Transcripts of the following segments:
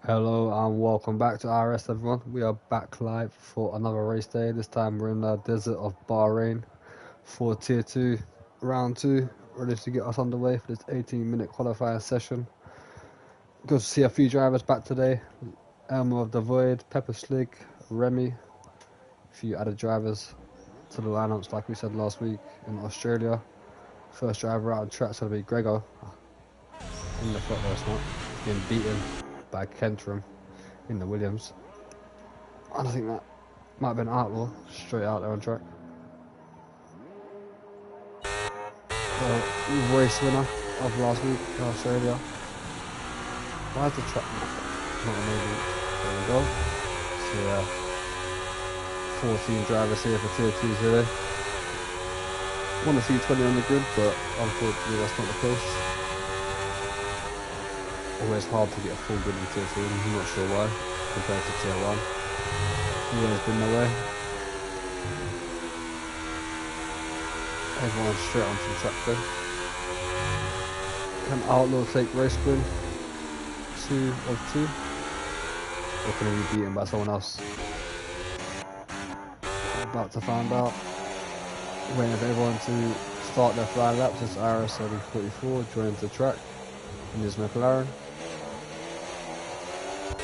Hello and welcome back to IRS, everyone. We are back live for another race day. This time we're in the desert of Bahrain for Tier 2, Round 2, ready to get us underway for this 18-minute qualifying session. Good to see a few drivers back today. Elmo of the Void, Pepper Slick, Remy, a few added drivers to the lineups like we said last week in Australia. First driver out on track's going to be Gregor. In the front there, it's not. Being beaten by Kentrum in the Williams. I think that might have been Outlaw, straight out there on track. The race winner of last week in Australia. Why is the track not amazing? There we go. So 14 drivers here for Tier 2 today. Want to see 20 on the grid, but unfortunately that's not the case. Always hard to get a full grid in Tier 2, I'm not sure why, compared to Tier 1. Always been the way. Everyone's straight onto the track though. Can Outlaw take race win? 2 of 2? Or can he be beaten by someone else? About to find out. Waiting for everyone to start their flying laps. It's IRS 44 joining the track in his McLaren.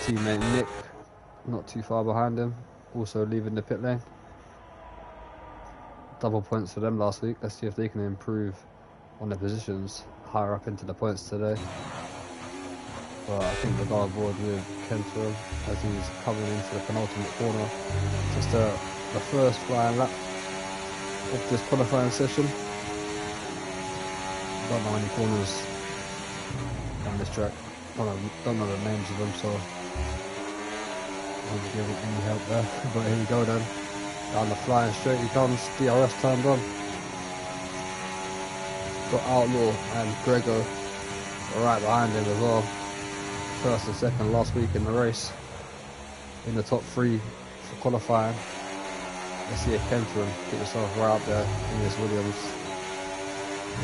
Teammate Nick not too far behind him, also leaving the pit lane. Double points for them last week. Let's see if they can improve on their positions higher up into the points today. But I think they'll go on board with Kentrum as he's coming into the penultimate corner. Just the first flying lap of this qualifying session. Don't know any corners on this track. Don't know the names of them, so I won't give it any help there. But here you go then. Down the flying straight he comes. DRS turned on. Got Outlaw and Gregor right behind him as well. First and second last week in the race. In the top 3 for qualifying. Let's see if Kentrum get yourself right up there in this Williams.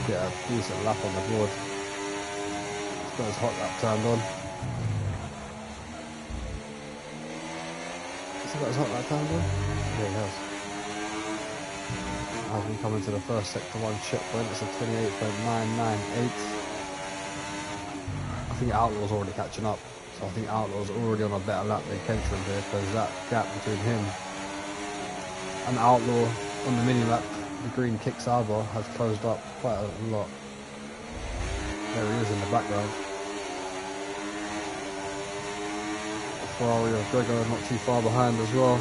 Get a decent lap on the board. He's got his hot lap turned on. Has he got his hot lap turned on? Yeah, he has. As we come into the first sector 1 checkpoint, it's a 28.998. I think Outlaw's already catching up. So I think Outlaw's already on a better lap than Kentrum here, because that gap between him and Outlaw on the mini lap, the green Kicks Arbor, has closed up quite a lot. There he is in the background. Ferrari of Gregor not too far behind as well.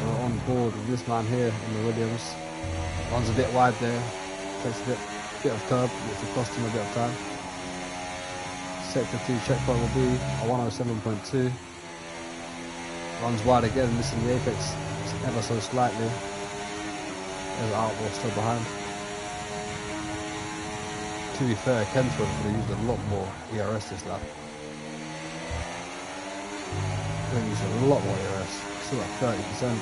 We're on board with this man here in the Williams. Runs a bit wide there, takes a bit of curb, which will cost him a bit of time. Sector 2 checkpoint will be a 107.2. Runs wide again, missing the apex ever so slightly. There's Outlaw still behind. To be fair, Kentrum could have used a lot more ERS this lap. Could have used a lot more ERS. Still at 30%.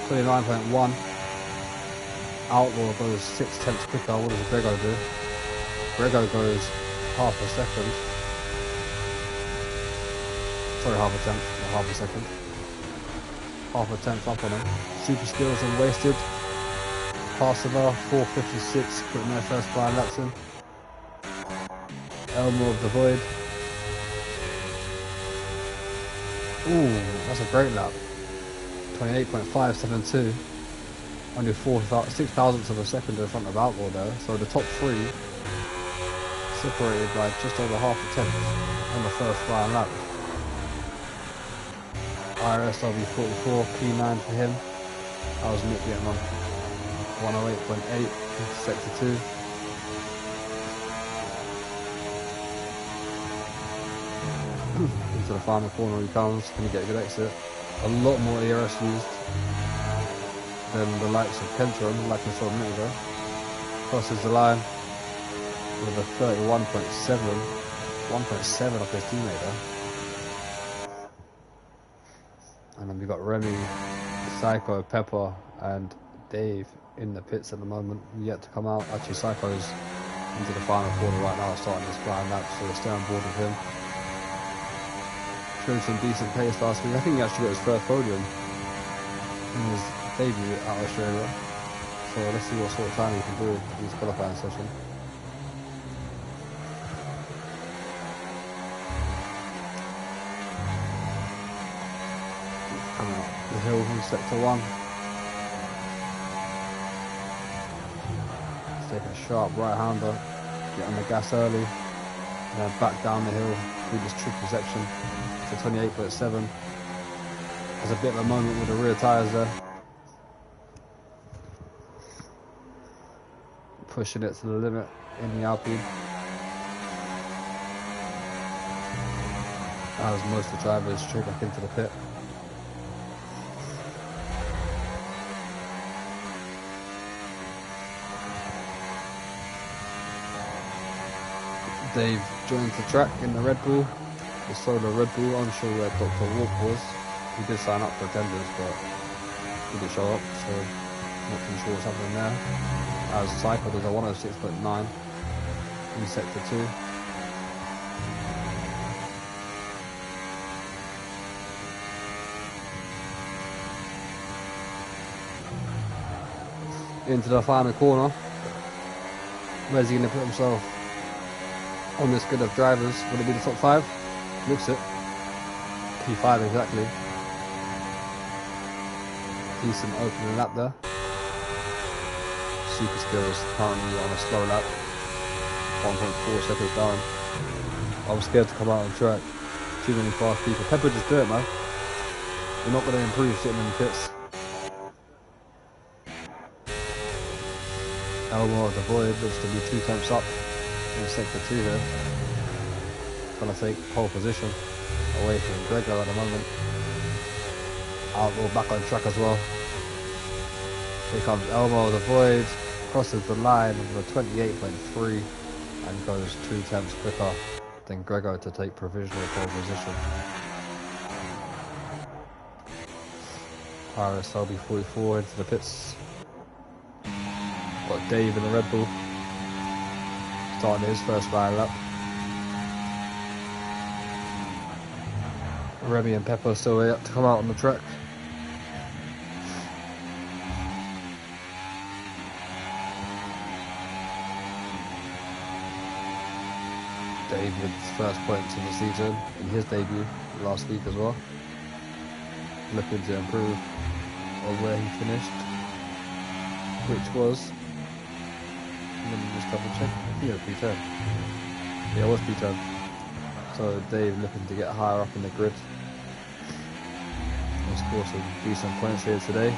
29.1. Outlaw goes 6/10 quicker. What does Gregor do? Gregor goes half a second. Sorry, half a tenth, not half a second. Half a tenth up on him. Super skills and wasted. Passover, 4:56, putting their first flying laps in. Elmo of the Void. Ooh, that's a great lap. 28.572. Only 6 thousandths of a second in front of Outlaw there. So the top 3 separated by just over half a tenth on the first flying lap. IRS W44, P9 for him. That was Nick getting on 108.8 into sector 2. Into the final corner he comes. Can he get a good exit? A lot more ERS used than the likes of Kentrum, like we saw a minute ago. Crosses the line with a 31.7, 1.7 off his teammate there. And then we've got Remy, Psycho, Pepper and Dave in the pits at the moment, yet to come out. Actually, Psycho's into the final corner right now, starting his flying lap, so we're still on board with him. Showed some decent pace last week. I think he actually got his first podium in his debut at Australia. So let's see what sort of time he can do in his qualifying session. Coming up the hill from sector 1. Let's take a sharp right-hander, get on the gas early, and then back down the hill through this tricky section to 28.7. Has a bit of a moment with the rear tyres there. Pushing it to the limit in the Alpine. As most of the drivers straight back into the pit. Dave joins the track in the Red Bull, the solo Red Bull. Unsure where Dr. Walk was. He did sign up for attendance, but he didn't show up, so not too sure what's happening there. As Cycle does a 106.9 in sector 2. Into the final corner. Where's he going to put himself on this grid of drivers? Would it be the top 5? Looks it. P5 exactly. Decent opening lap there. Super Skills currently on a slow lap. 1.4 seconds down. I'm scared to come out on track. Too many fast people. Pepper, just do it, man. You're not going to improve sitting in the pits. Elmore of the Void looks to be 2 temps up in sector 2 here. Gonna take pole position away from Gregor at the moment. Outlaw back on track as well. Here comes Elmo of the Void, crosses the line with a 28.3 and goes 2 temps quicker than Gregor to take provisional pole position. IRS LB44 into the pits. Got Dave in the Red Bull, starting his first flying lap. Remy and Pepper still yet to come out on the track. Dave with his first points of the season in his debut last week as well. Looking to improve on where he finished, which was, let me just double check, I think it was P10. Yeah, it was P10. So Dave looking to get higher up in the grid. He'll score some decent points here today.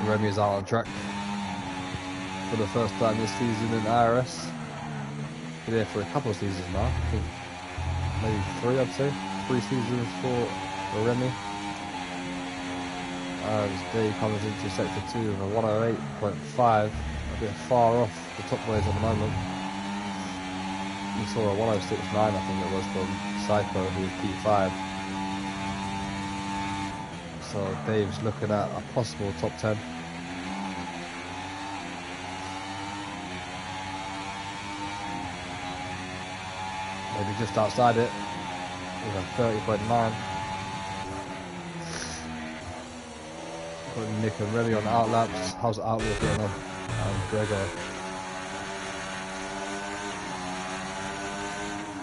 Remy's out on track for the first time this season in IRS. Been there for a couple of seasons now. I think maybe 3, I'd say. 3 seasons for Remy. As Dave comes into sector 2 with a 108.5, a bit far off the top boys at the moment. We saw a 106.9, I think it was, from Psycho, who was P5. So Dave's looking at a possible top 10. Maybe just outside it with a 30.9. Got Nick and Remy on the outlaps. How's the outlook going on? And Gregor.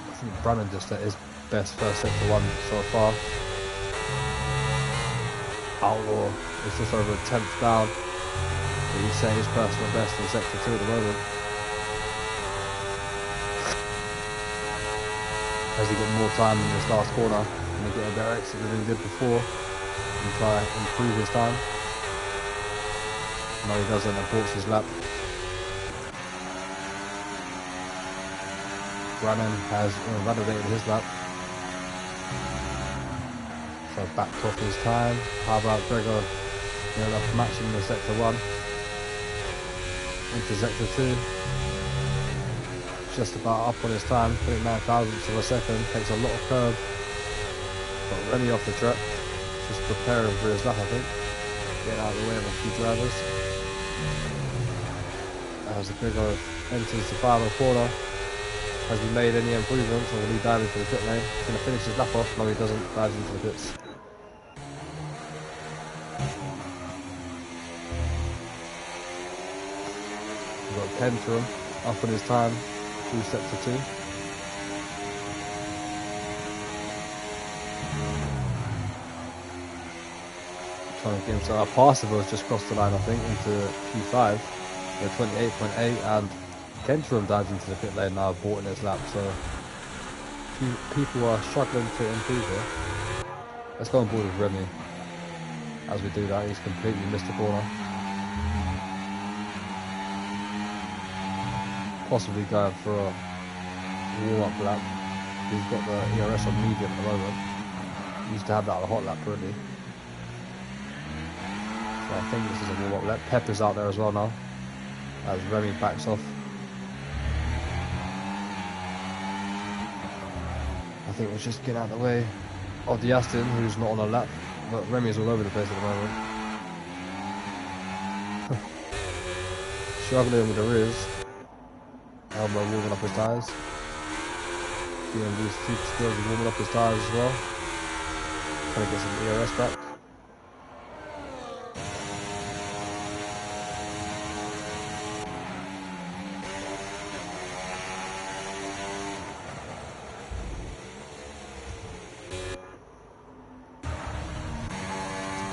I think Brandon just at his best first sector 1 so far. Outlaw is just over a 10th down. But he's saying his personal best in sector 2 at the moment. Has he got more time in this last corner and he get a better exit than he did before and try and improve his time? No, he doesn't, aborts his lap. Brannan has validated his lap. So backed off his time. How about Gregor ended up matching the sector 1 into sector 2. just about up on his time, 29 thousandths of a second, takes a lot of curb. Got Remy off the track, just preparing for his lap, I think. Getting out of the way of a few drivers. As the Bigger enters the final corner. Has he made any improvements, or will he dive into the pit lane? He's going to finish his lap off. No, he doesn't. Dives into the pits. We've got Kentrum up on his time through sector 2. Trying to get himself. Passive has just crossed the line, I think, into Q5. They're 28.8, and Kentrum dives into the pit lane now, bought in his lap, so people are struggling to improve here. Let's go on board with Remy. As we do that, he's completely missed the corner. Possibly going for a warm-up lap. He's got the IRS on medium at the moment. He used to have that on a hot lap, really. So I think this is a warm-up lap. Pepper's out there as well now, as Remy backs off. I think we'll just get out of the way of the Aston, who's not on a lap, but Remy's all over the place at the moment. Struggling with the rears. Elmo warming up his tyres. BMW's super skills are warming up his tyres as well. Trying to get some ERS back.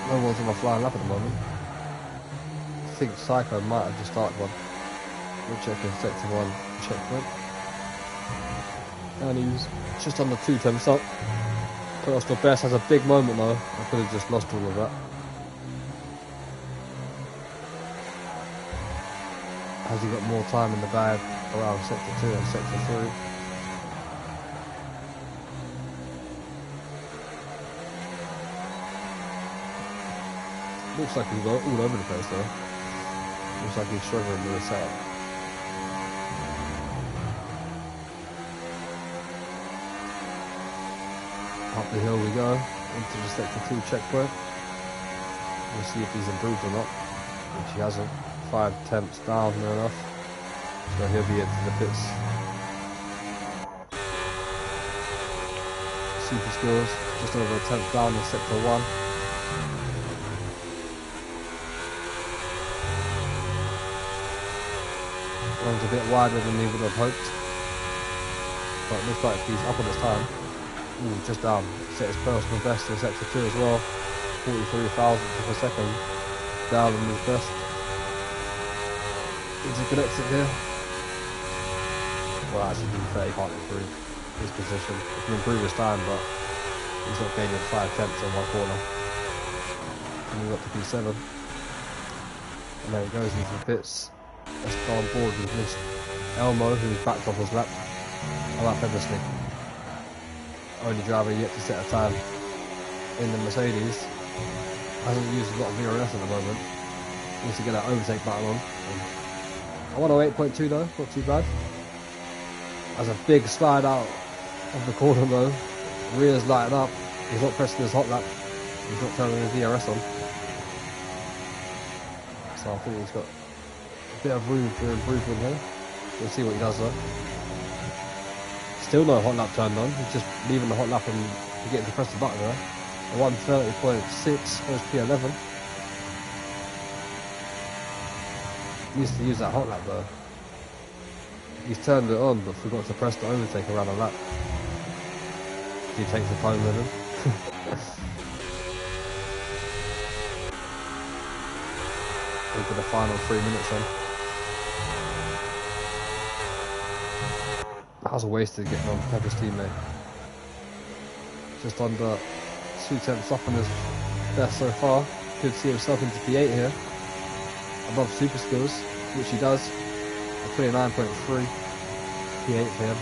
No one's on a flying lap at the moment. I think Psycho might have just started one. We'll check in sector 1 checkpoint. And he's just under 2 temps up. Coastal Best has a big moment though. I could have just lost all of that. Has he got more time in the bag around sector 2 and sector 3? Looks like he's all over the place though. Looks like he's struggling with the setup. Up the hill we go, into the sector 2 checkpoint. We'll see if he's improved or not, which he hasn't. 5 temps down, near enough. So he'll be into the pits. Super skills, just over a temp down in sector 1. Runs a bit wider than he would have hoped, but it looks like he's up on his time. Ooh, just down. Set his personal best in sector 2 as well. 43 thousandths of a second down on his best. Is a good exit here. Well, actually, to be fair, he can't improve his position. He can improve his time, but he's not gaining 5 tenths on one corner. And we got to P7. And there he goes into the pits. Let's go on board with Miss Elmo, who's backed off his lap. I like Feathersley. Only driver yet to set a time in the Mercedes. Hasn't used a lot of VRS at the moment. Needs to get that overtake battle on. I want a 8.2 though, not too bad. Has a big slide out of the corner though. Rears lighting up. He's not pressing his hot lap. He's not turning his VRS on. So I think he's got a bit of room for improvement here. We'll see what he does though. Still no hot lap turned on. He's just leaving the hot lap and getting to press the button there. A 130.6 first P11. Needs to use that hot lap though. He's turned it on but forgot to press the overtake around the lap. He takes the time with him. Into the final 3 minutes then. That was a wasted getting on Pepper's teammate. Just under 2 tenths off on his best so far. Could see himself into P8 here. Above super skills, which he does. A 29.3 P8 for him.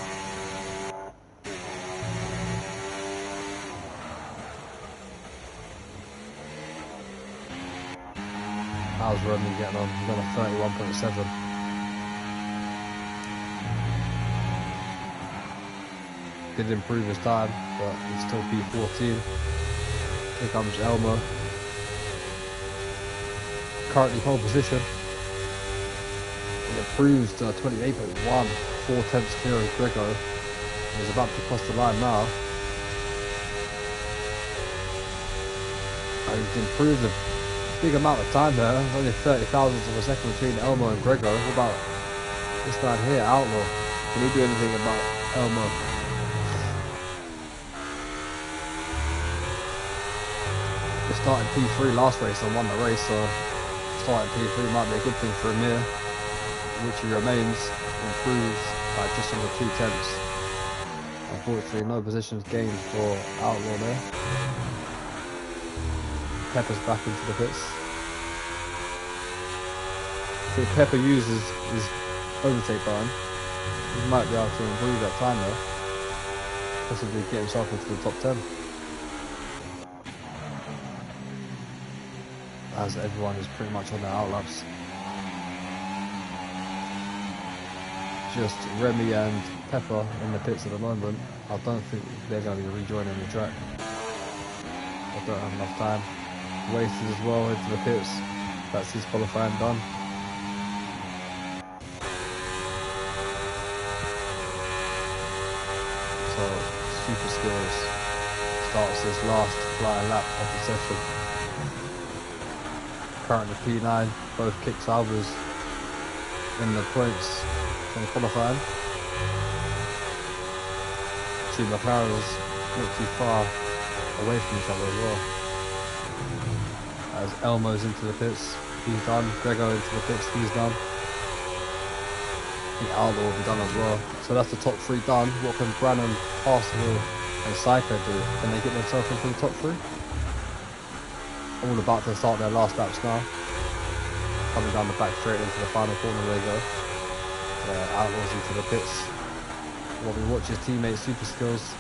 How's Rodney getting on? He's on a 31.7. did improve his time, but he's still P14. Here comes Elmo. Currently pole position. He improves to 28.1, 4/10 clear of Grego. He's about to cross the line now. And he's improved a big amount of time there. Only 30 thousandths of a second between Elmo and Grego. What about this man here, Outlaw? Can he do anything about Elmo? He started P3 last race and won the race, so starting P3 might be a good thing for him here, which he remains, improves by just under 2/10. Unfortunately, no positions gained for Outlaw there. Pepper's back into the pits. So if Pepper uses his overtake button, he might be able to improve that time there, possibly get himself into the top 10. As everyone is pretty much on their outlaps. Just Remy and Pepper in the pits at the moment. I don't think they're going to be rejoining the track. I don't have enough time. Wasted as well into the pits. That's his qualifying done. So Super Skills starts his last flying lap of the session. Currently P9, both kick salvers in the points from qualifying. Two McLarens not too far away from each other as well. As Elmo's into the pits, he's done. Grego into the pits, he's done. I think Outlaw will be done as well. So that's the top 3 done. What can Brannon, Arsenal and Psycho do? Can they get themselves into the top 3? All about to start their last laps now. Coming down the back straight into the final corner, there you go. Outlaws into the pits. While we watch his teammate Super Skills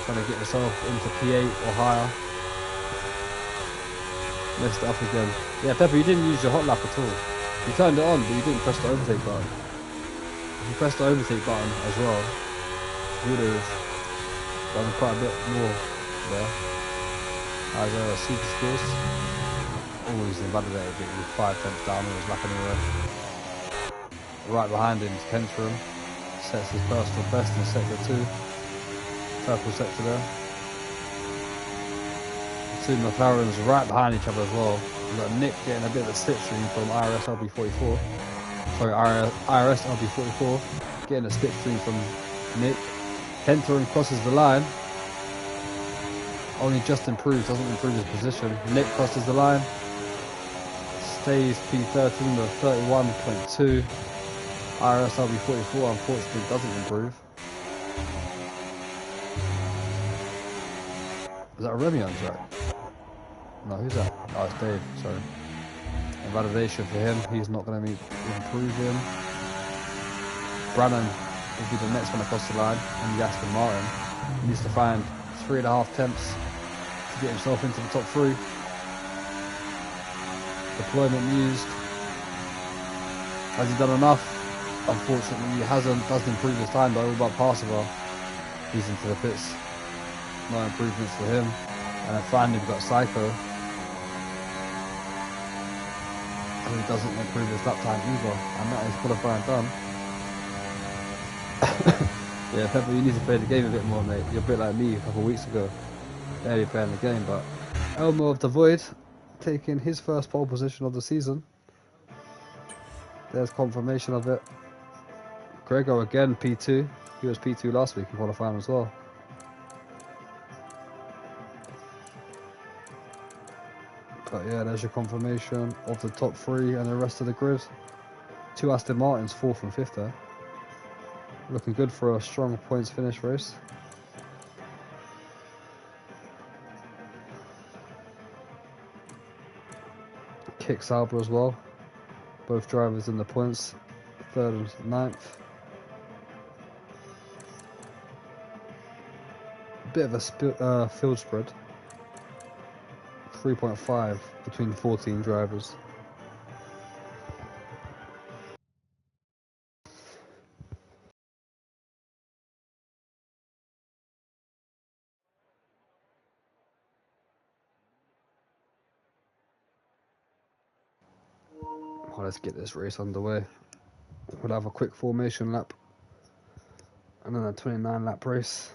trying to get himself into P8 or higher. Messed it up again. Yeah, Pepper, you didn't use your hot lap at all. You turned it on, but you didn't press the overtake button. If you pressed the overtake button as well, you would have done quite a bit more there. As Super Skills, always invalidated it with 5/10 down on his lap anyway. Right behind him is Kentrum, sets his personal best in sector 2, purple sector there. Two McLarens right behind each other as well. We've got Nick getting a bit of a slipstream from IRS LB44. Sorry, IRS LB44 getting a slipstream from Nick. Kentrum crosses the line. Only just improves, doesn't improve his position. Nick crosses the line. Stays P13 with 31.2. IRS LB44 unfortunately doesn't improve. Is that a Remy on track? No, who's that? Oh, it's Dave, sorry. Invalidation for him, he's not going to improve him. Brannon will be the next one across the line, and the Aston Martin. He needs to find 3.5 temps to get himself into the top 3. Deployment used. Has he done enough? Unfortunately he hasn't. Doesn't improve his time though, but Parseval, he's into the pits. No improvements for him. And then finally we've got Psycho, who doesn't improve his lap time either, and that is qualifying done. Yeah, Pepper, you need to play the game a bit more, mate. You're a bit like me a couple of weeks ago, barely playing the game. But Elmo of the Void taking his first pole position of the season. There's confirmation of it. Grego again P2. He was P2 last week in qualifying as well. But yeah, there's your confirmation of the top 3 and the rest of the grid. 2 Aston Martins, 4th and 5th there. Looking good for a strong points finish race. Kick Sauber as well. Both drivers in the points, 3rd and 9th. Bit of a field spread. 3.5 between 14 drivers. Well, let's get this race underway. We'll have a quick formation lap and then a 29 lap race.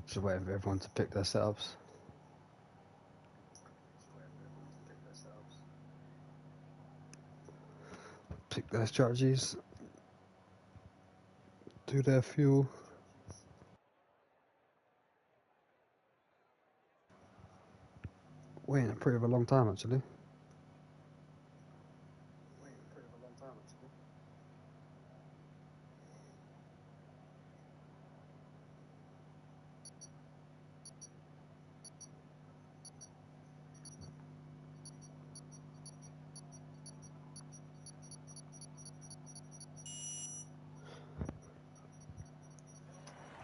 Just waiting for everyone to pick their setups. Pick their strategies. Do their fuel. Waiting a pretty long time actually.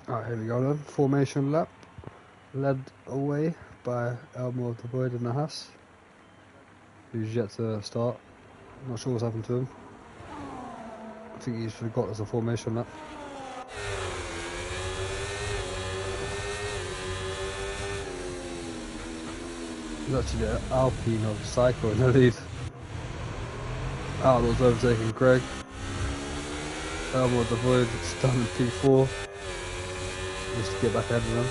Alright, here we go then. Formation lap. Led away by Elmo of the Void in the Haas, who's yet to start. Not sure what's happened to him. I think he's forgot there's a formation lap. There's actually an Alpine of Psycho in the lead. Outlaw's overtaking Greg. Elmo of the Void done in P4. Just to get back ahead of them.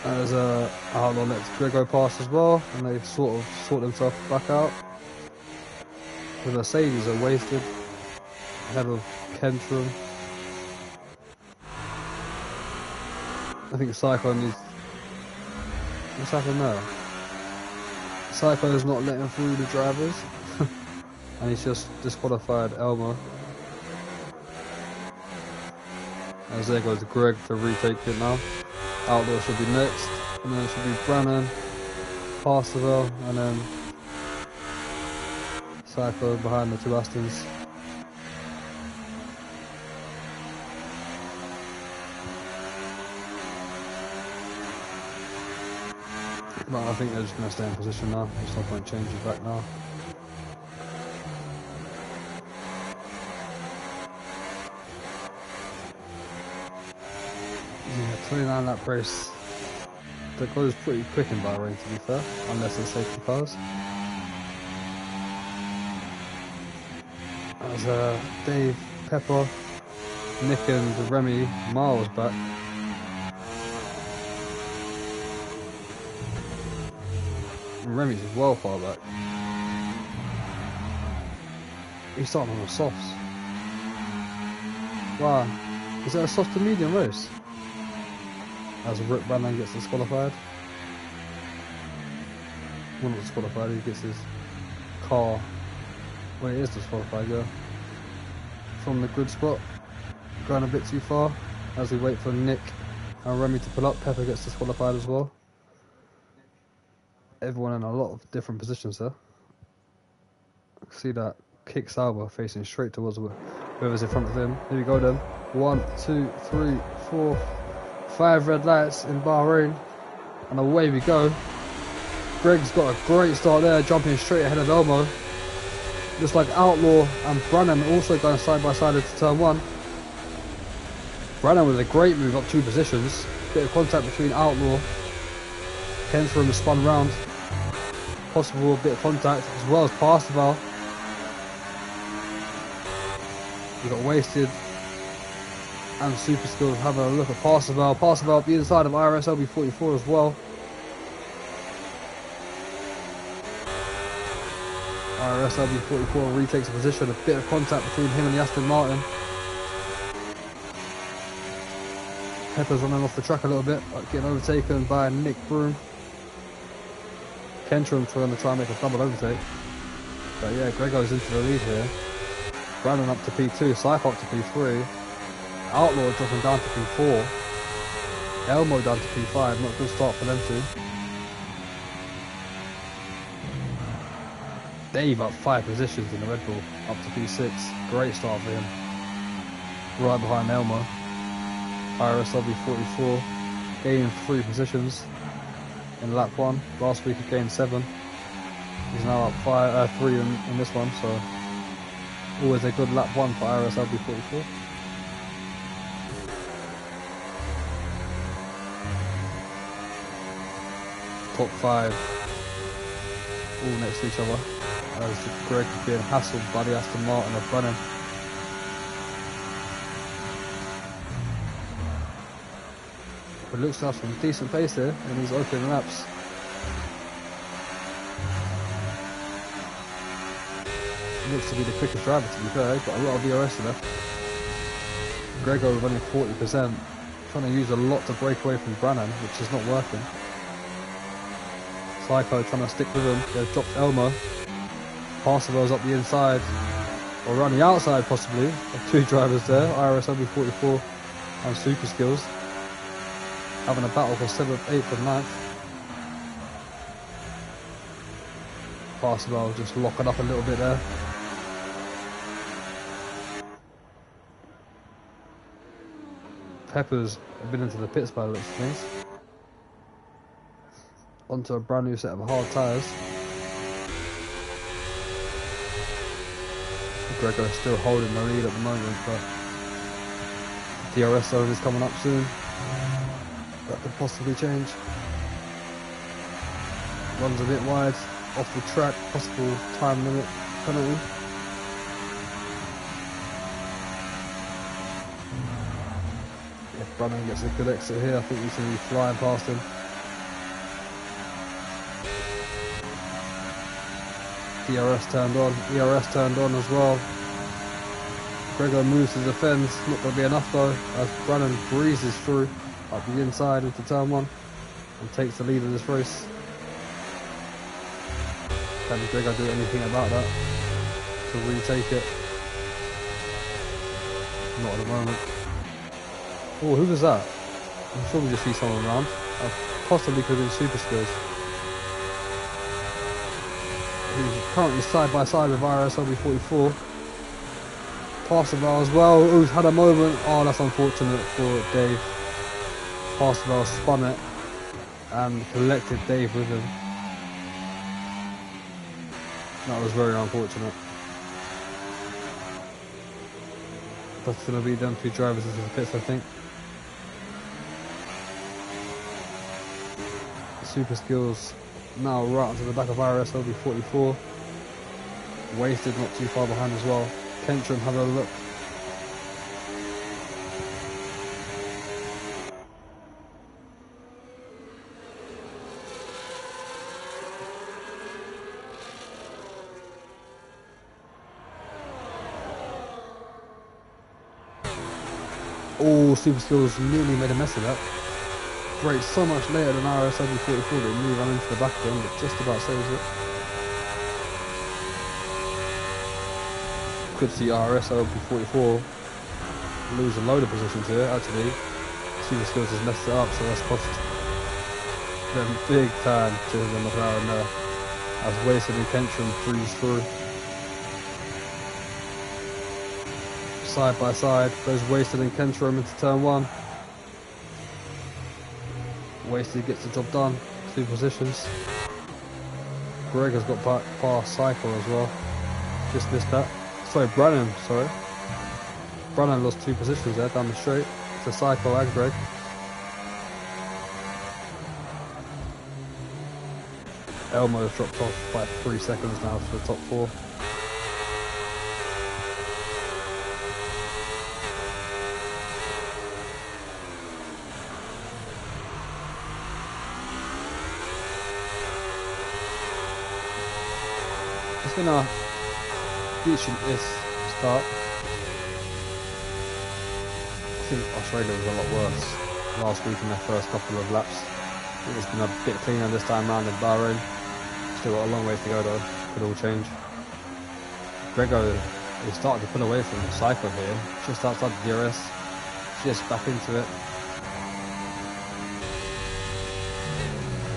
There's a Outlaw lets Greg go past as well, and they sort of sort themselves back out. The Mercedes are wasted ahead of Kentrum. I think Psycho needs. What's happened there? Psycho's not letting through the drivers, and he's just disqualified Elmo. As there goes Greg to retake it now. Outlaw should be next, and then it should be Brannan, Parseval, and then Psycho behind the two Astons. But I think they're just going to stay in position now. There's no point changing back now. Yeah, 29 lap race. That goes pretty quick in Bahrain, to be fair, unless there's safety cars. As Dave, Pepper, Nick and Remy miles back. And Remy's well far back. He's starting on the softs. Wow. Is that a soft to medium race? As Rick Brannan gets disqualified. Well, not disqualified, he gets his car. Well, he is disqualified, yeah. From the grid spot. Going a bit too far. As we wait for Nick and Remy to pull up, Pepper gets disqualified as well. Everyone in a lot of different positions there. I can see that Kick Sauber facing straight towards whoever's in front of him. Here we go then. 1, 2, 3, 4, 5 red lights in Bahrain. And away we go. Greg's got a great start there, jumping straight ahead of Elmo. Just like Outlaw and Brannan also going side by side into turn 1. Brannan with a great move up 2 positions. Bit of contact between Outlaw. Kentrum has spun round. Possible bit of contact as well as Parsifal. We got Wasted and Super Skills having a look at Parsifal. Parsifal up the inside of IRS LB44 as well. IRS LB44 retakes a position. A bit of contact between him and the Aston Martin. Pepper's running off the track a little bit, getting overtaken by Nick Broom. Kentrum trying to make a double overtake. But yeah, Grego's into the lead here. Brandon up to P2, Psycho up to P3. Outlaw dropping down to P4. Elmo down to P5, not a good start for them two. Dave up 5 positions in the Red Bull, up to P6. Great start for him. Right behind Elmo. IRS LB44 gaining 3 positions in lap 1. Last week he gained 7. He's now up 3 in this one, so always a good lap 1 for IRS LB44. Top 5 all next to each other as Greg being hassled by the Aston Martin of Brennan. It looks like some decent pace here in these opening laps. Looks to be the quickest driver, to be fair. He's got a lot of ERS left. Grego running 40%, trying to use a lot to break away from Brannan, which is not working. Psycho trying to stick with him. They've dropped Elmo. Parsifal's up the inside, or around the outside possibly. 2 drivers there, IRS LB44 and Super Skills. Having a battle for 7th, 8th and 9th. Parsifal just locking up a little bit there. Peppers have been into the pits by the looks of things. Onto a brand new set of hard tyres. Gregor still holding the lead at the moment, but the DRS zone is coming up soon. That could possibly change. Runs a bit wide, off the track, possible time limit penalty. If Brannan gets a good exit here, I think he's going to be flying past him. DRS turned on, ERS turned on as well. Gregor moves to defend, not going to be enough though, as Brannan breezes through up the inside into turn 1 and takes the lead of this race. Can Gregor do anything about that to retake it? Not at the moment. Oh, who was that? I'm sure we just see someone around. Possibly could have been Super Skills. He's currently side by side with IRS LB44. Parsifal as well, who's had a moment. Oh, that's unfortunate for Dave. Parsifal spun it and collected Dave with him. That was very unfortunate. That's going to be them 2 drivers into the pits, I think. Super Skills now right onto the back of IRS LB44. Wasted not too far behind as well. Kentrum have a look. Oh, Super Skills nearly made a mess of that. Great, so much later than IRS LB44 that nearly ran into the back of him, but just about saves it. Could see IRS LB44 lose a load of positions here, actually. Super Skills has messed it up, so that's cost them big time to the McLaren there. As Wasted and Kentrum breeze through. Side by side, goes Wasted and Kentrum into turn 1. Wasted gets the job done, 2 positions. Greg has got past Cycle as well. Just missed that. Sorry, Brannan, sorry. Brannan lost 2 positions there down the straight to Cycle and Greg. Elmo's dropped off by 3 seconds now for the top 4. It's been a decent-ish start. I think Australia was a lot worse last week in their first couple of laps. I think it's been a bit cleaner this time round in Bahrain. Still got a long way to go though, could all change. Grego is starting to pull away from Psycho here, just outside the DRS, just back into it.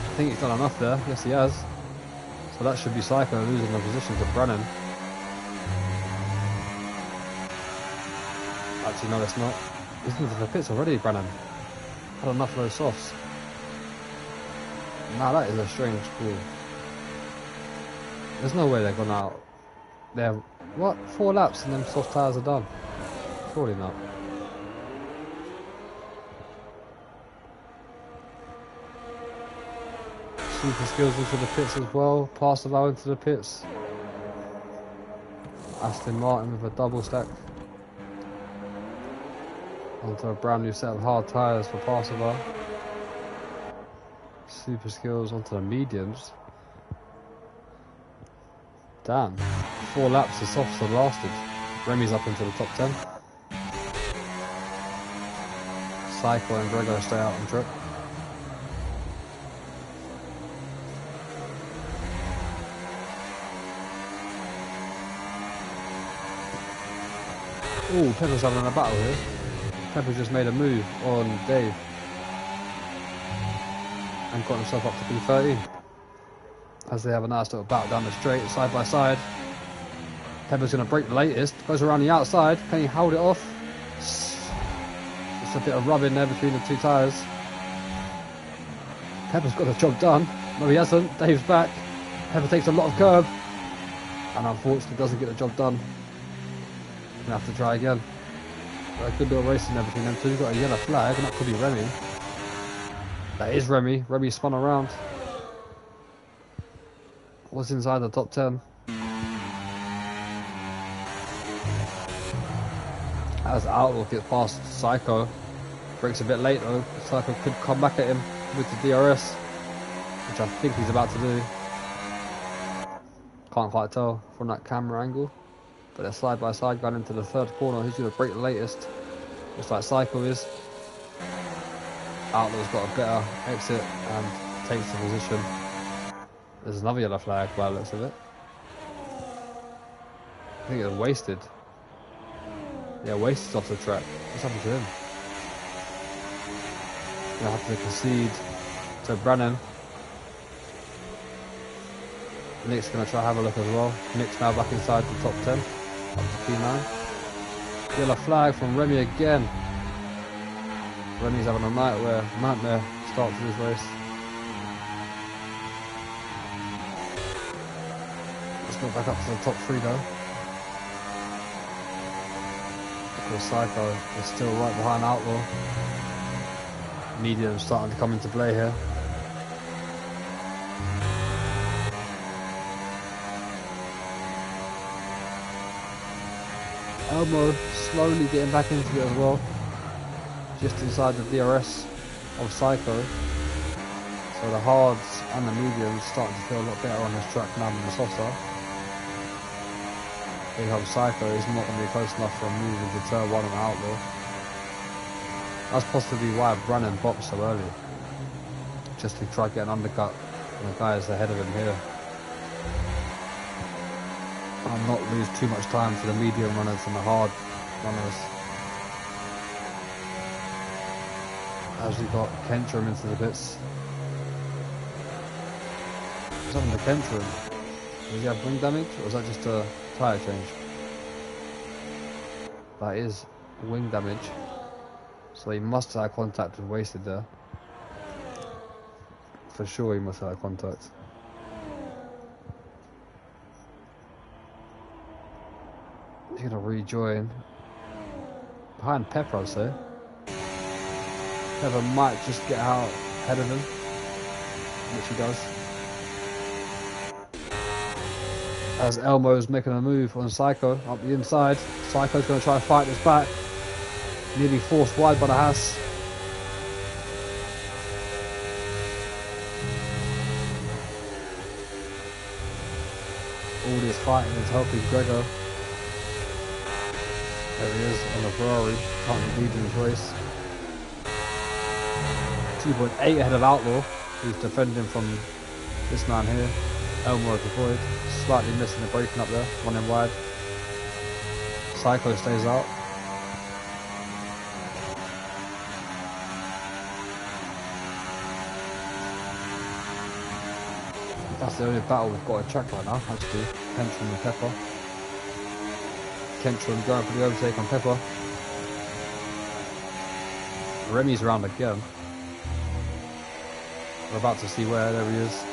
I think he's done enough there, yes he has. So that should be Psycho losing the position to Brennan. Actually no, it's not. He's into the pits already, Brennan. Had enough of those softs. Now that is a strange call. There's no way they're gone out. They're, what, 4 laps and them soft tyres are done? Surely not. Super skills into the pits as well. Pass the low into the pits. Aston Martin with a double stack. Onto a brand new set of hard tyres for Passover. Super skills onto the mediums. Damn. 4 laps the softs have lasted. Remy's up into the top 10. Psycho and Grego stay out on track. Ooh, Pepper's having a battle here. Pepper just made a move on Dave and got himself up to P13 as they have a nice little battle down the straight, side by side. Pepper's going to break the latest, goes around the outside. Can he hold it off? Just a bit of rubbing there between the 2 tyres. Pepper's got the job done. No, he hasn't. Dave's back. Pepper takes a lot of curb and unfortunately doesn't get the job done. Gonna have to try again. A good little racing there between them two. We've got a yellow flag, and that could be Remy. That is Remy. Remy spun around. Was inside the top 10. As Outlook gets past Psycho, breaks a bit late though. Psycho could come back at him with the DRS, which I think he's about to do. Can't quite tell from that camera angle. But they're side by side going into the 3rd corner. Who's going to break the latest? Looks like Psycho is. Outlaws got a better exit and takes the position. There's another yellow flag by the looks of it. I think it was Wasted. Yeah, Wasted's off the track. What's happened to him? Gonna have to concede to Brennan. Nick's going to try to have a look as well. Nick's now back inside the top 10. Up to P9. Yellow flag from Remy again. Remy's having a nightmare start to this race. Let's go back up to the top 3 though. Because Psycho is still right behind Outlaw. Medium starting to come into play here. Elmo slowly getting back into it as well, just inside the DRS of Psycho. So the hards and the mediums starting to feel a lot better on this track now than the softs are. Big Hub Psycho is not going to be close enough for a move into turn 1 on the Outlaw. That's possibly why Brennan bopped so early, just to try to get an undercut on the guys ahead of him here. And not lose too much time for the medium runners and the hard runners. As we got Kentrum into the pits. What's happened to Kentrum? Does he have wing damage or is that just a tyre change? That is wing damage. So he must have had contact with Wasted there. For sure he must have had contact. He's going to rejoin behind Pepper, I'd say. Pepper might just get out ahead of him, which he does. As Elmo's making a move on Psycho up the inside. Psycho's going to try and fight this back. Nearly forced wide by the Haas. All this fighting is helping Gregor. There he is on the Ferrari, currently leading his race. 2.8 ahead of Outlaw, who's defending from this man here. Elmo deployed, slightly missing the braking up there, running wide. Psycho stays out. That's the only battle we've got to check right now, actually. Kentron and Pepper. Kentron going for the overtake on Pepper. Remy's around again. We're about to see where, there he is.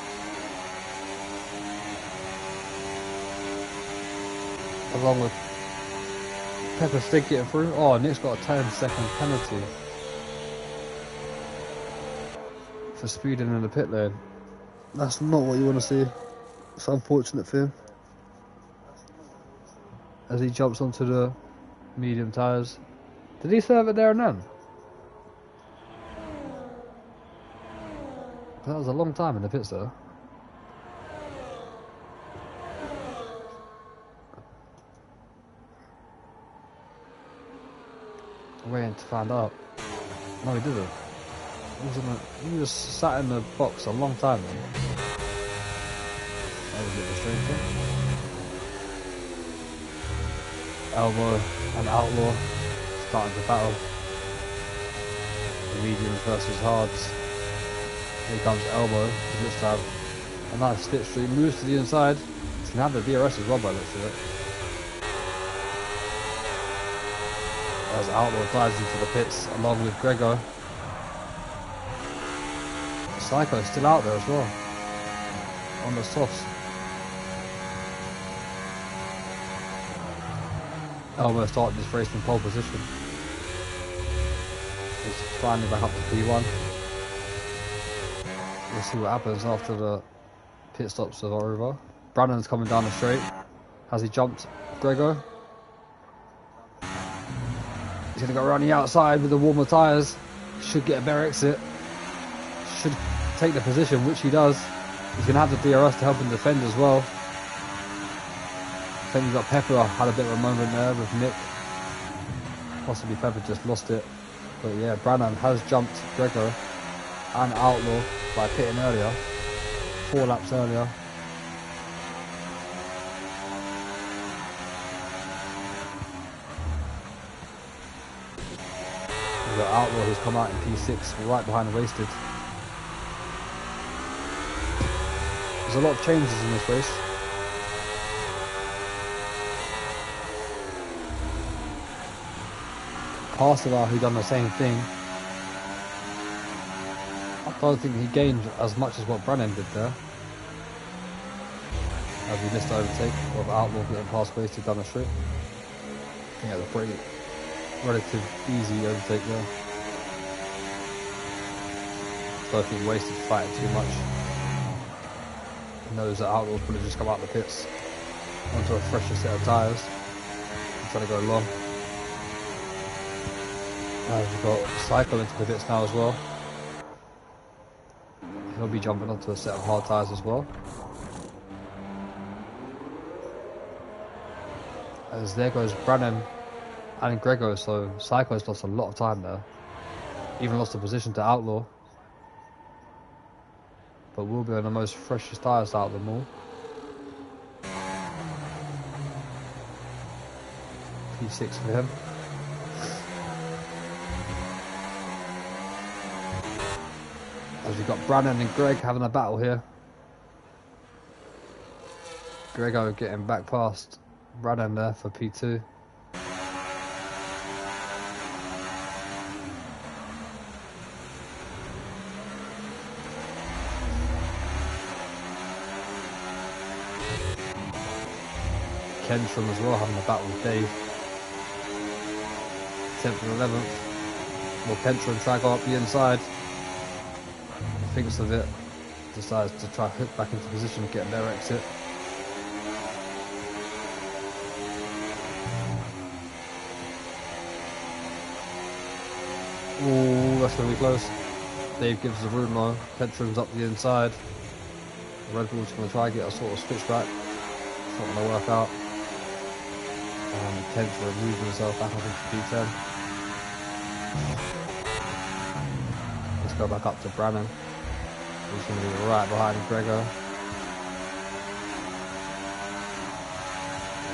Along with Pepper still getting through. Oh, Nick's got a 10-second penalty for speeding in the pit lane. That's not what you want to see. It's unfortunate for him. As he jumps onto the medium tyres. Did he serve it there and then? That was a long time in the pits though. Waiting to find out. No, he didn't. He was sat in the box a long time then. That was a bit frustrating. Elbow and Outlaw starting to battle. The mediums versus hards. Here comes Elbow. He looks to have a nice slipstream. Moves to the inside. He's going to have the DRS as well by the looks of it. As Outlaw dives into the pits along with Gregor. Psycho's still out there as well. On the softs. Elmo started this race in pole position. He's finally back up to P1. We'll see what happens after the pit stops are over. Brandon's coming down the straight. Has he jumped Gregor? He's going to go around the outside with the warmer tyres. Should get a better exit. Should take the position, which he does. He's going to have the DRS to help him defend as well. I think we've got Pepper had a bit of a moment there with Nick. Possibly Pepper just lost it. But yeah, Brandon has jumped Gregor and Outlaw by pitting earlier. 4 laps earlier. We've got Outlaw who's come out in P6 right behind Wasted. There's a lot of changes in this race. Parsifal who done the same thing. I don't think he gained as much as what Brennan did there. As we missed the overtake of Outlaw getting past Wasted down the straight. I think it was a pretty relative easy overtake there. Don't think Wasted fighting too much. He knows that Outlaw's probably just come out the pits onto a fresher set of tyres and trying to go long. We've got Cycle into the pits now as well. He'll be jumping onto a set of hard tyres as well. As there goes Brannan and Gregor, so Psycho's lost a lot of time there. Even lost the position to Outlaw. But will be on the most freshest tyres out of them all. P6 for him. As we've got Brannan and Greg having a battle here. Gregor getting back past Brannan there for P2. Kentron as well having a battle with Dave. 10th and 11th. Will Kentron try to go up the inside? Thinks of it. Decides to try hook back into position, get a better exit. Oh, that's going to be close. Dave gives the room though. Petrum's up the inside. Red Bull's going to try and get a sort of switchback. It's not going to work out. And Kent's removed himself back up into P10. Let's go back up to Brannan. He's going to be right behind Gregor.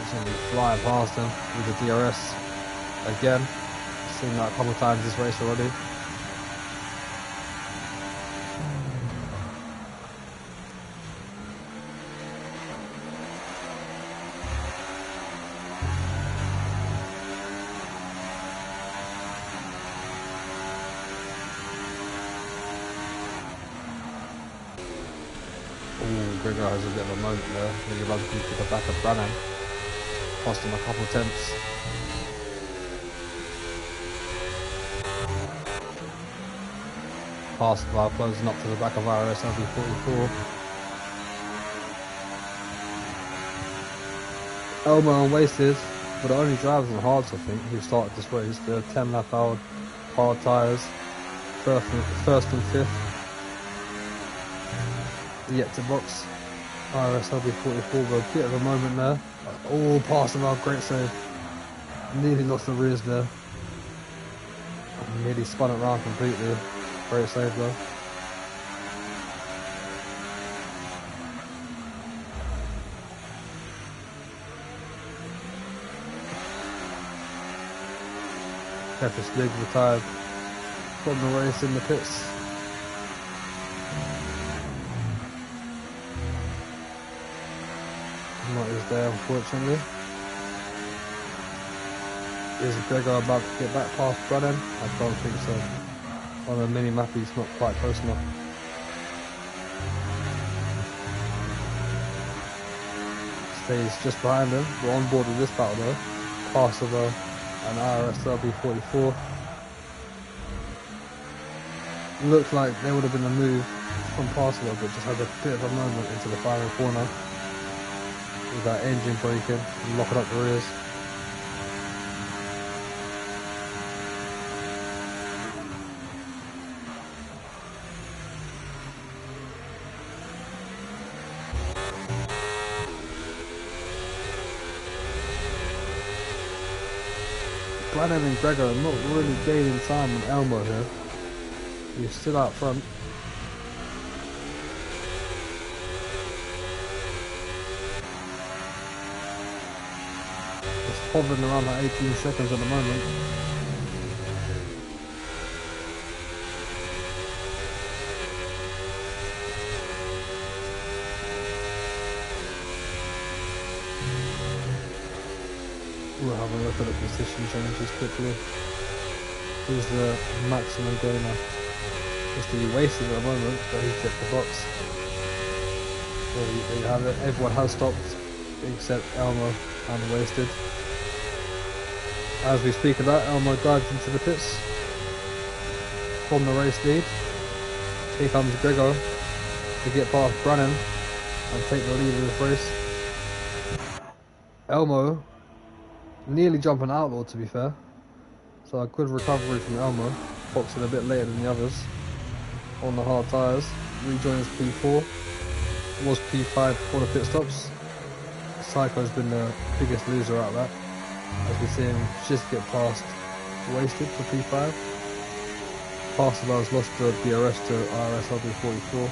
He's going to be flying past him with the DRS again. Seen that a couple of times this race already. Gregor has a bit of a moment there. He runs into the back of Brannan. Cost him a couple of attempts. Past while closing up to the back of IRS LB44. Elmo and Wasted were the only drivers on hards, I think, who started this race. The 10 lap hour hard tyres, first and fifth. Yet to box. IRS LB44 with a bit of a moment there. Oh, past him out, great save. Nearly lost the rears there. Nearly spun it around completely. Great save though. Pepper's legs retired from the race in the pits. Not his day, unfortunately. Is Gregor about to get back past Brannan? I don't think so. On the mini map, he's not quite close enough. Stays just behind him. We're on board with this battle though. Passover and IRS LB44. Looked like there would have been a move from Passover, but just had a bit of a moment into the final corner. With that engine braking and locking up the rears. Brannan and Gregor are not really gaining time on Elmo here. He's still out front. Hovering around at 18 seconds at the moment. We'll have a look at the position changes quickly. Who's the maximum gainer? Just to be wasted at the moment, but he's hit the box. So there you have it. Everyone has stopped except Elmo and Wasted. As we speak of that, Elmo dives into the pits from the race lead. Here comes Gregor to get past Brannan and take the lead of this race. Elmo nearly jumping Outlaw, to be fair. So a good recovery from Elmo, boxing a bit later than the others on the hard tyres. Rejoins P4, was P5 before the pit stops. Psycho's been the biggest loser out of that, as we see him just get past Wasted for P5. Pastel's lost the DRS to IRS LB44,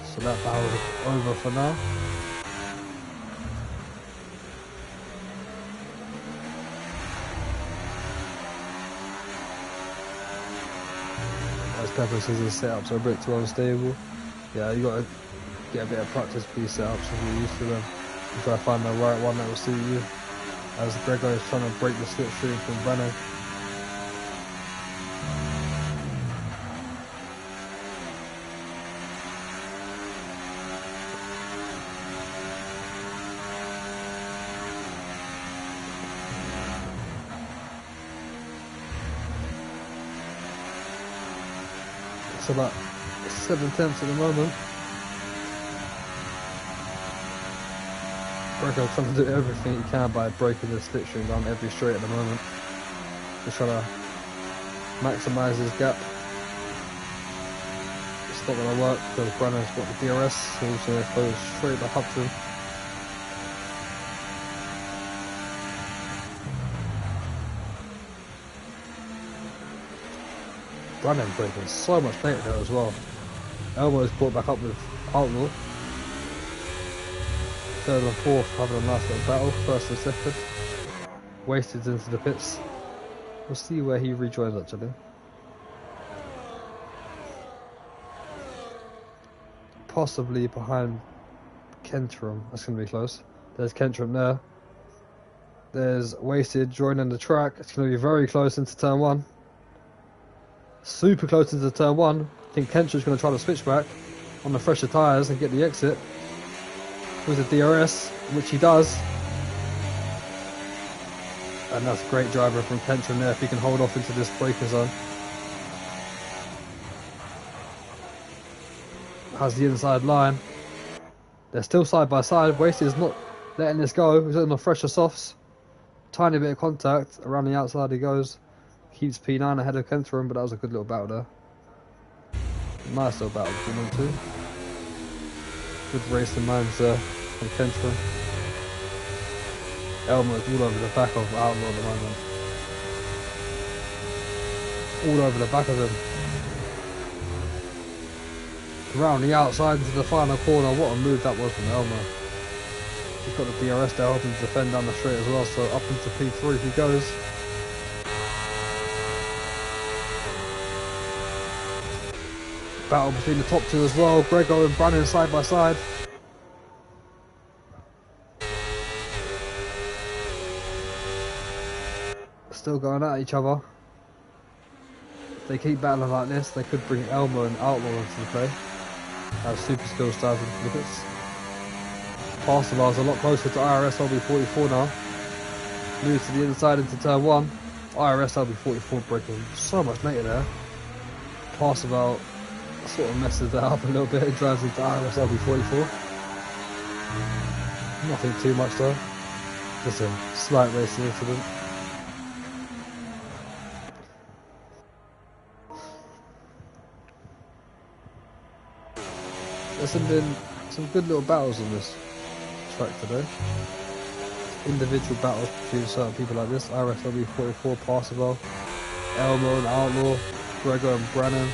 so that battle's over for now. As Pepper says, his setups are a bit too unstable. Yeah, you got to get a bit of practice for these setups if you're used to them. You try to find the right one that will suit you. As Gregor is trying to break the slipstream from Brannan. It's about 7/10 at the moment. Gregor trying to do everything he can by breaking the slipstream down every straight at the moment. Just trying to maximise his gap. It's not going to work because Brennan's got the DRS, so he's going to go straight back up to him. Brennan breaking so much later there as well. Elmo's caught back up with Outlaw. Third and fourth having a nice little battle, first and second. Wasted into the pits. We'll see where he rejoins actually. Possibly behind Kentrum, that's going to be close. There's Kentrum there. There's Wasted joining the track, it's going to be very close into turn 1. Super close into turn 1. I think Kentrum's going to try to switch back on the fresher tyres and get the exit with the DRS, which he does. And that's great driving from Kentrum there if he can hold off into this braking zone. Has the inside line. They're still side by side. Wasted is not letting this go. He's on the fresher softs. Tiny bit of contact. Around the outside he goes. Keeps P9 ahead of Kentrum, but that was a good little battle there. Nice little battle between them two. Good racing minds there from Kentrum. Elmo's all over the back of Outlaw at the moment. All over the back of him. Around the outside into the final corner. What a move that was from Elmo. He's got the DRS there helping to defend down the straight as well, so up into P3 he goes. Battle between the top two as well. Gregor and Brannan side by side. Still going at each other. If they keep battling like this, they could bring Elmo and Outlaw into the play. Have super skills driving flippers. Parcellar's a lot closer to IRS LB44 now. Moves to the inside into turn 1. IRS LB44 breaking so much later there. Parcellar sort of messes that up a little bit and drives into IRS LB44. Nothing too much though. Just a slight racing incident. There's been some good little battles on this track today. Individual battles between certain people like this. IRS LB44, Parcellar, Elmo and Outlaw, Gregor and Brannan,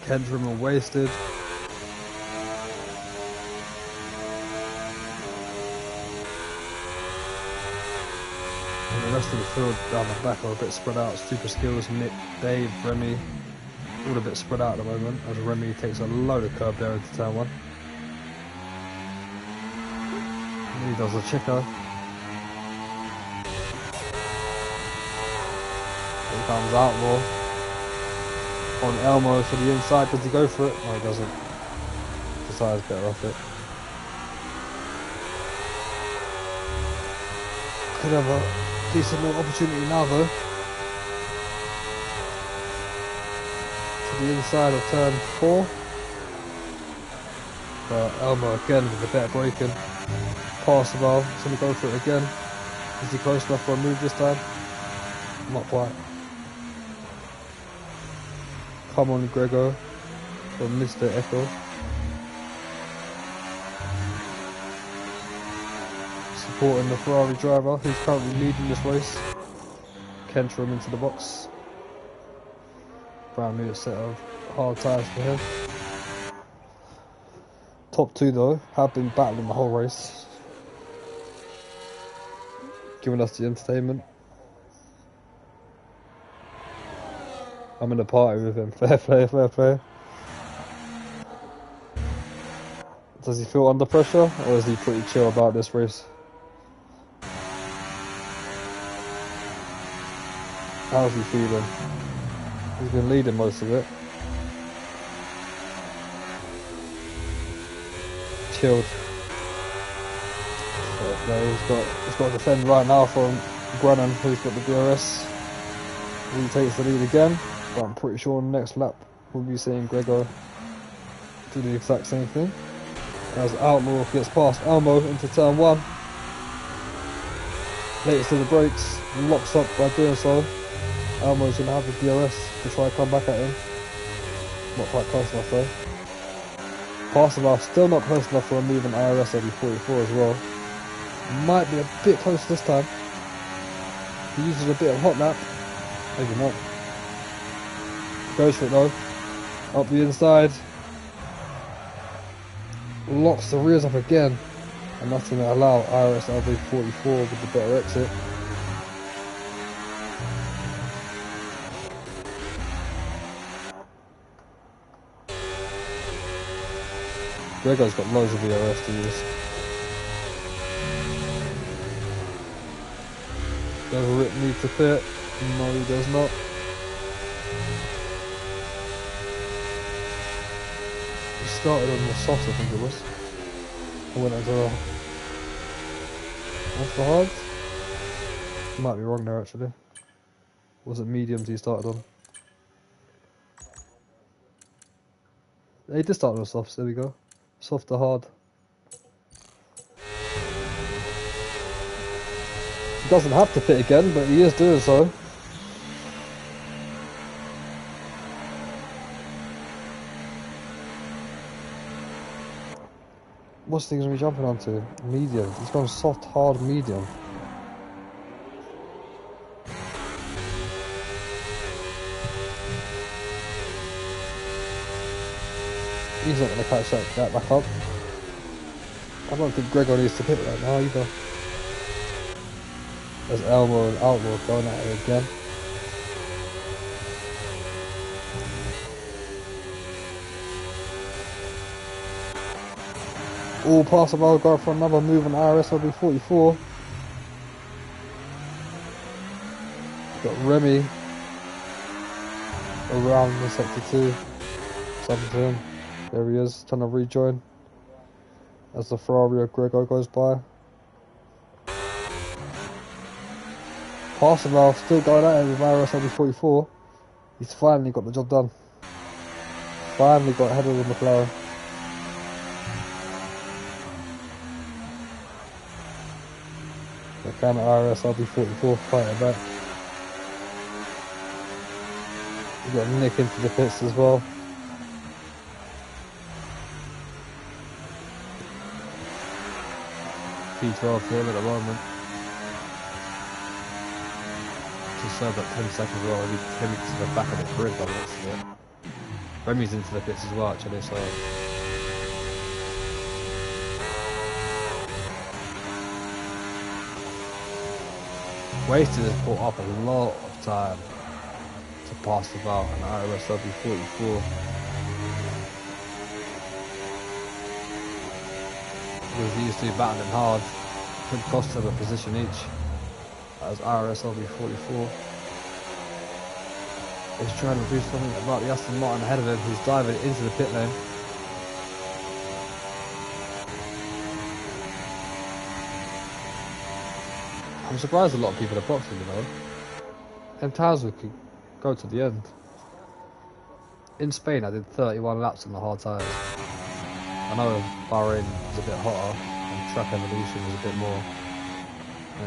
Kentrum and Wasted. And the rest of the field down the back are a bit spread out. Super Skills, Nick, Dave, Remy, all a bit spread out at the moment as Remy takes a load of curb there into turn 1. And he does a checker. Here comes Outlaw. On Elmo for the inside, does he go for it? No, he doesn't. Decides better off it. Could have a decent little opportunity now though. To the inside of turn 4. But Elmo again with a better braking. Parcellar, he's going to go for it again. Is he close enough for a move this time? Not quite. Come on, Gregor, from Mr. Echo. Supporting the Ferrari driver who's currently leading this race. Kentrum into the box. Brand new set of hard tyres for him. Top two though have been battling the whole race, giving us the entertainment. I'm in a party with him. Fair play, fair play. Does he feel under pressure, or is he pretty chill about this race? How's he feeling? He's been leading most of it. Chilled. But no, he's got to defend right now from Brennan, who's got the DRS. He takes the lead again. But I'm pretty sure on the next lap we'll be seeing Gregor do the exact same thing. As Outlaw gets past Elmo into turn 1. Latest to the brakes, locks up by doing so. Elmo's going to have the DRS to try and come back at him. Not quite close enough though. Pass enough, still not close enough for a moving IRS LB44 as well. Might be a bit close this time. He uses a bit of hot lap. Maybe not. Goes for it though. Up the inside. Locks the rears up again. And that's going to allow IRS LB44 with the better exit. Gregor's got loads of IRS to use. Does Rip need to pit? No, he does not. He started on the soft, I think it was. I went into off the hard. Might be wrong there actually. Was it mediums he started on? He did start on the softs, there we go. Soft to hard. He doesn't have to pit again, but he is doing so. What's he going to be jumping onto? Medium. He's gone soft, hard, medium. He's not going to catch that back up. I don't think Gregor needs to pit right now either. There's Elmo and Outlaw going at it again. All possible, go for another move on IRS LB44. Got Remy around the sector 2. Something to him. There he is, trying to rejoin as the Ferrari of Gregor goes by. Parsenal still going at it with IRS LB44. He's finally got the job done. Finally got ahead of the McLaren. The can IRS LB44 fighting back. We got Nick into the pits as well. P12 for him at the moment. Just served like 10 seconds as well. Maybe 10 minutes to the back of the grid by the looks of it. Remy's into the pits as well actually, so. Wasted has brought up a lot of time to pass without an IRS LB44. With these two battling hard, could cost them a position each. As IRS LB44 is trying to do something about the Aston Martin ahead of him, who's diving into the pit lane. I'm surprised a lot of people are boxing, you know. And Townsend could go to the end. In Spain I did 31 laps on the hard tyres. I know Bahrain was a bit hotter and track evolution was a bit more,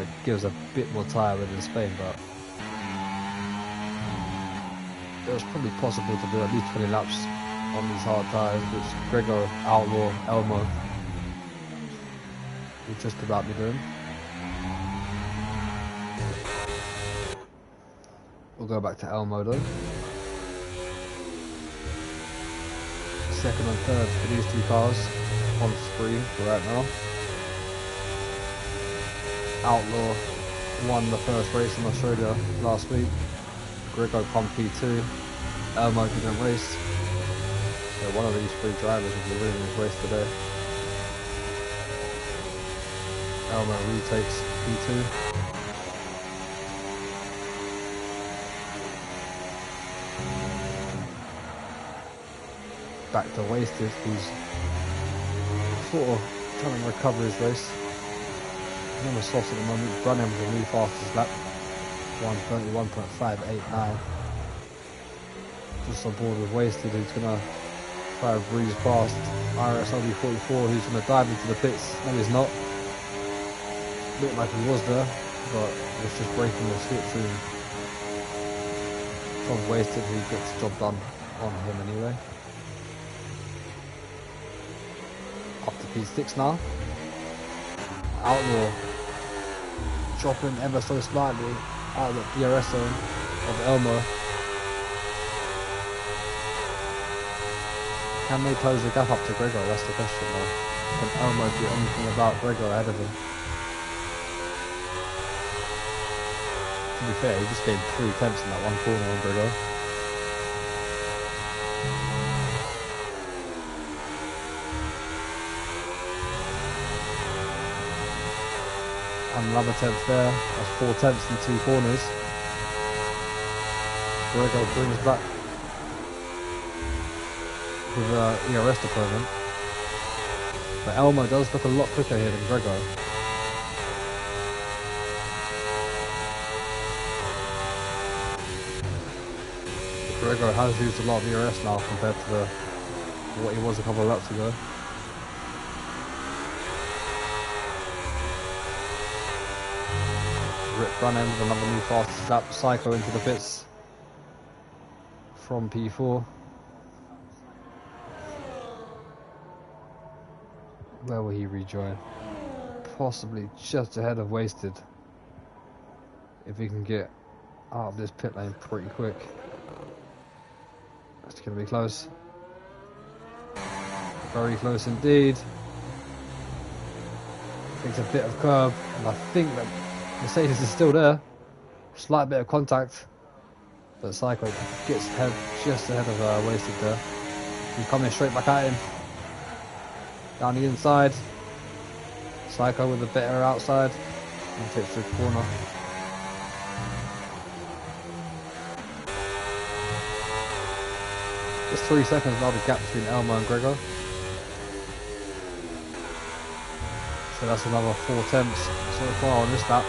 it gives a bit more tyre than Spain, but it was probably possible to do at least 20 laps on these hard tyres, which Gregor, Outlaw, Elmo would just about be doing. We'll go back to Elmo though. Second and third for these two cars on screen right now. Outlaw won the first race in Australia last week. Gregor come P2. Elmo didn't race. So one of these three drivers will be winning this race today. Elmo retakes P2. Back to Wasted, who's sort of trying to recover his race. He's on the softs at the moment. Brunham was a new fastest lap, 1:31.589. Just on board with Wasted, who's gonna try to breeze past IRS LB44, who's gonna dive into the pits. No, he's not. Looked like he was there. but it's just breaking the switch through. From wasted, he gets the job done on him anyway. Up to P6 now. Outlaw dropping ever so slightly out of the DRS zone of Elmo. Can they close the gap up to Gregor? That's the question though. Can Elmo do anything about Gregor ahead of him? To be fair, he just gained 3 tenths in that one corner on Gregor. And another tenth there. That's 4 tenths in 2 corners. Gregor brings back with ERS deployment. But Elmo does look a lot quicker here than Gregor. Gregor has used a lot of ERS now compared to what he was a couple of laps ago. Rip run in with another new fastest lap. Psycho into the pits from P4. Where will he rejoin? Possibly just ahead of Wasted. If he can get out of this pit lane pretty quick. It's going to be close. Very close indeed. Takes a bit of curb, and I think that Mercedes is still there. Slight bit of contact, but Psycho gets ahead, just ahead of Wasted there. He's coming straight back at him. Down the inside. Psycho with a better outside. And takes the corner. Just 3 seconds now the gap between Elmo and Gregor. So that's another 4 tenths so far on this lap.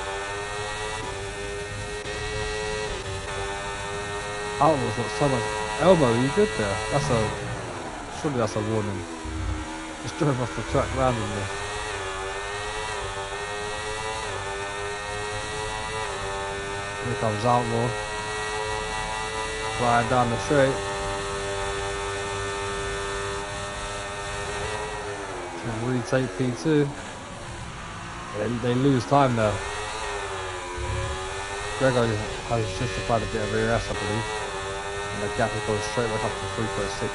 Outlaw's got so much. Elmo, you good there? Surely that's a warning. Just drove off the track randomly. Here comes Outlaw. Flying down the straight. Can retake P2. They lose time there. Gregor has justified a bit of ERS, I believe. And the gap goes straight back up to 3.6,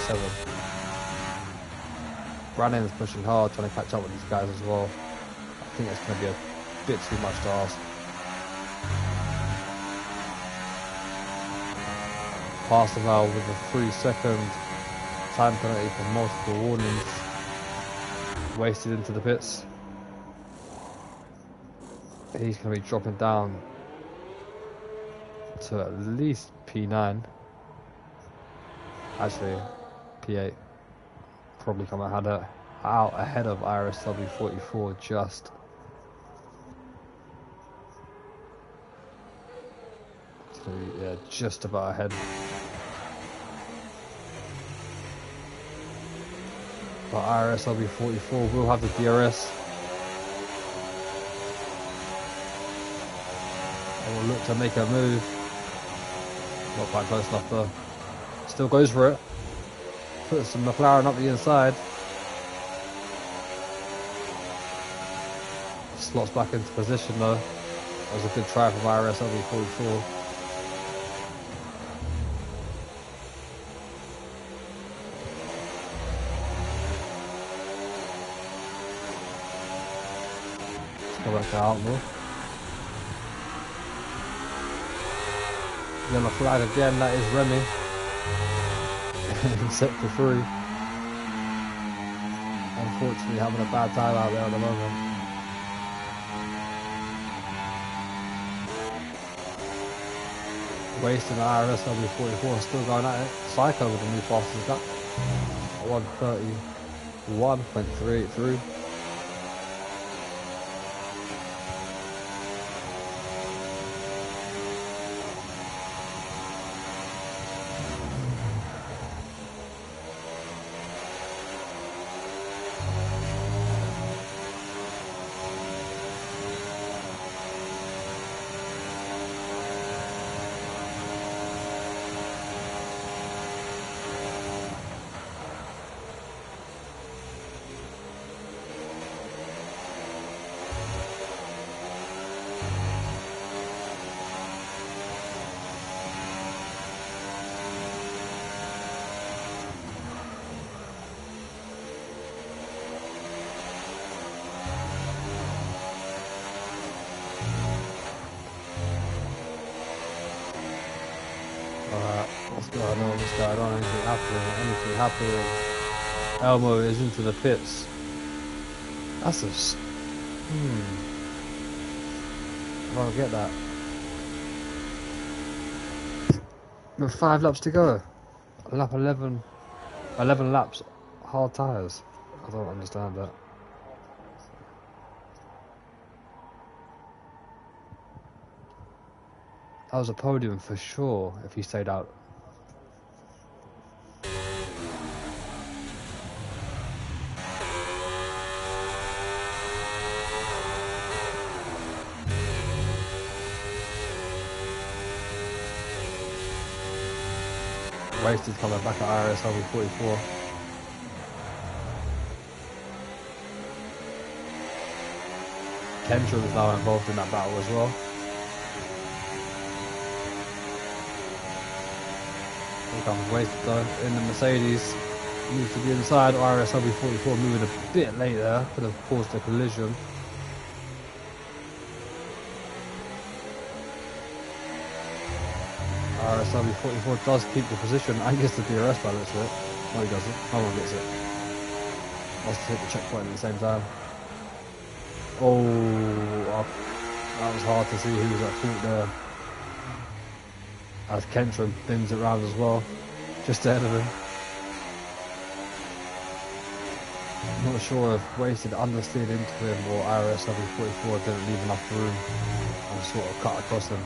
3.7. Brannan's pushing hard, trying to catch up with these guys as well. I think it's going to be a bit too much to ask. Past the now with a 3-second time penalty for multiple warnings. Wasted into the pits. He's going to be dropping down to at least P9. Actually, P8. Probably come out ahead of IRS W44 just. So, yeah, just about ahead. But IRS W44 will have the DRS. And will look to make a move. Not quite close enough though. Still goes for it. Puts the McLaren up the inside. Slots back into position though. That was a good try from IRS W44. Go back to Outlaw. Yellow flag again, that is Remy. In sector 3. Unfortunately having a bad time out there at the moment. Wasting the IRS W44 still going at it. Psycho with the new fastest lap. 1:31.383. God knows what's going on. Anything happening? Anything happening? Elmo is into the pits. That's a. I don't get that. With 5 laps to go. Lap 11. 11 laps. Hard tyres. I don't understand that. That was a podium for sure if he stayed out. Wasted coming back at IRS over 44. Kendra is now involved in that battle as well. Here comes Wasted though in the Mercedes. Needs to be inside. IRS over 44 moving a bit late there. Could have caused a collision. RSW 44 does keep the position and gets the DRS balance with it. No, he doesn't. No one gets it. Has to hit the checkpoint at the same time. Oh, that was hard to see who was at fault there. As Kentron bins it round as well, just ahead of him. I'm not sure if Wasted understeered into him or IRSW 44 didn't leave enough room and sort of cut across him.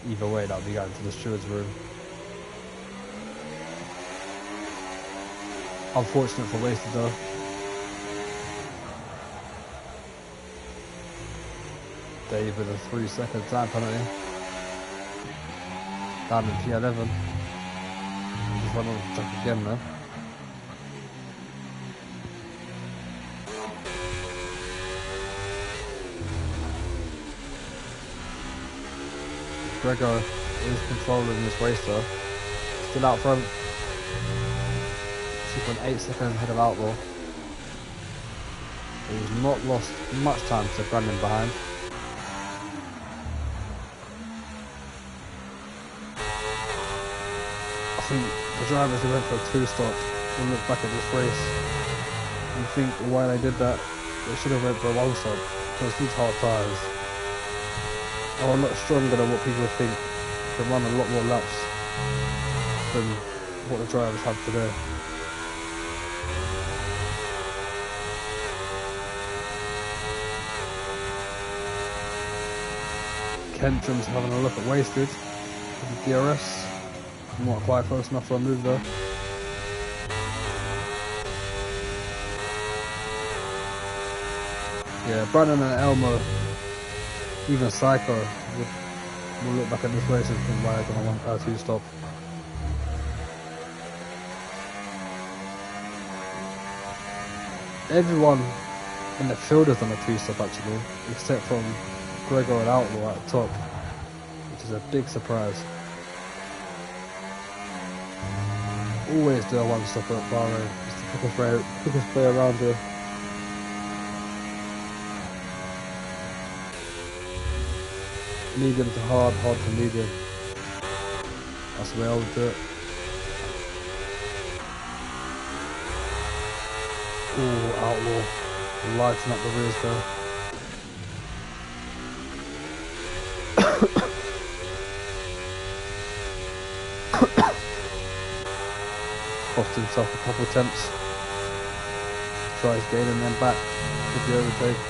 Either way, that'll be going to the steward's room. Unfortunate for Wasted though. Dave with a 3-second time penalty. Down in P11. Just run on the track again though. Gregor is controlling this race though. Still out front. 2.8 seconds ahead of Outlaw. He's not lost much time to Brandon behind. I think the drivers who went for a 2-stop will look back at this race and think why they did that. They should have went for a 1-stop because these hard tyres are a lot stronger than what people think. Can run a lot more laps than what the drivers have today. Kentron's having a look at Wasted with the DRS. Not quite close enough for a move though. Yeah, Brandon and Elmo, even Psycho, will look back at this race and think why they're going to want a 2-stop. Everyone in the field has done a 2-stop actually, except from Gregor and Outlaw at the top, which is a big surprise. Always do a 1-stop at Bahrain. It's the quickest way around here. Medium to hard, hard to medium. That's the way I would do it. Ooh, Outlaw. Lighting up the rears there. Cost himself a couple attempts. Tries gaining them back with the overtake.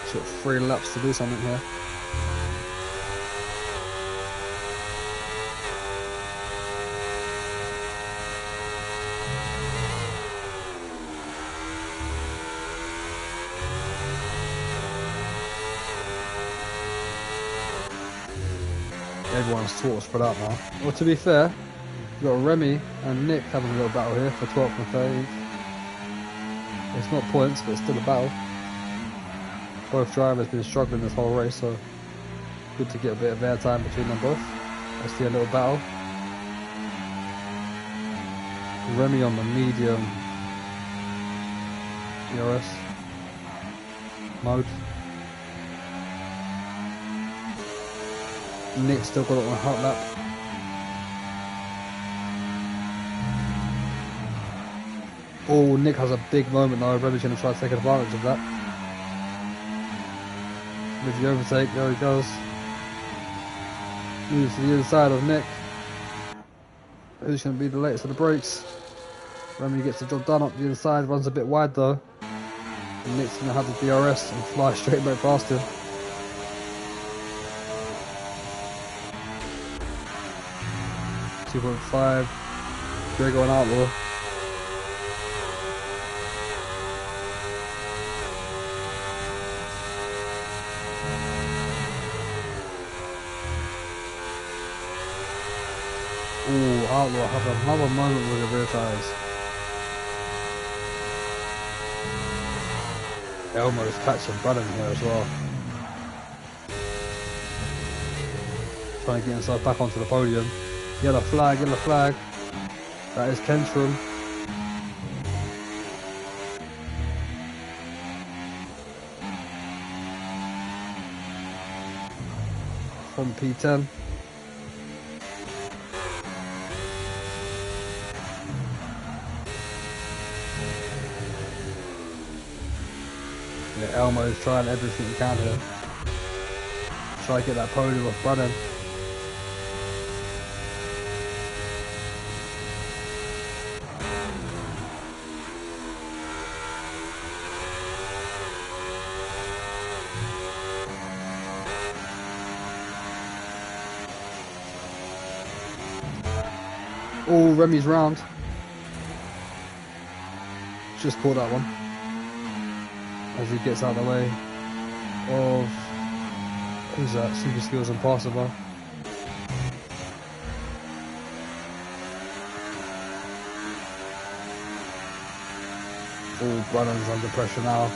Sort of 3 laps to do something here. Everyone's sort of spread out now. Well, to be fair, we've got Remy and Nick having a little battle here for 12th and 13th. It's not points, but it's still a battle. Both drivers have been struggling this whole race, so good to get a bit of airtime between them both. Let's see a little battle. Remy on the medium DRS mode. Nick still got it on a hot lap. Oh, Nick has a big moment now. Remy's going to try to take advantage of that. With the overtake, there he goes. Moves to the inside of Nick. Who's going to be the latest of the brakes? Remy gets the job done up the inside, runs a bit wide though. And Nick's going to have the DRS and fly straight back past him. .5. Gregor and Outlaw. Ooh, Outlaw have another moment with the rear tyres. Elmo's catching Braden here as well. Trying to get himself back onto the podium. Yellow flag, yellow flag. That is Kentrum. From P10. Yeah, Elmo's trying everything he can here. Try to get that podium off Braden. Oh, Remy's round. Just caught that one. As he gets out of the way of, who's that? Super Skills and Passerby. Oh, Brannan's under pressure now.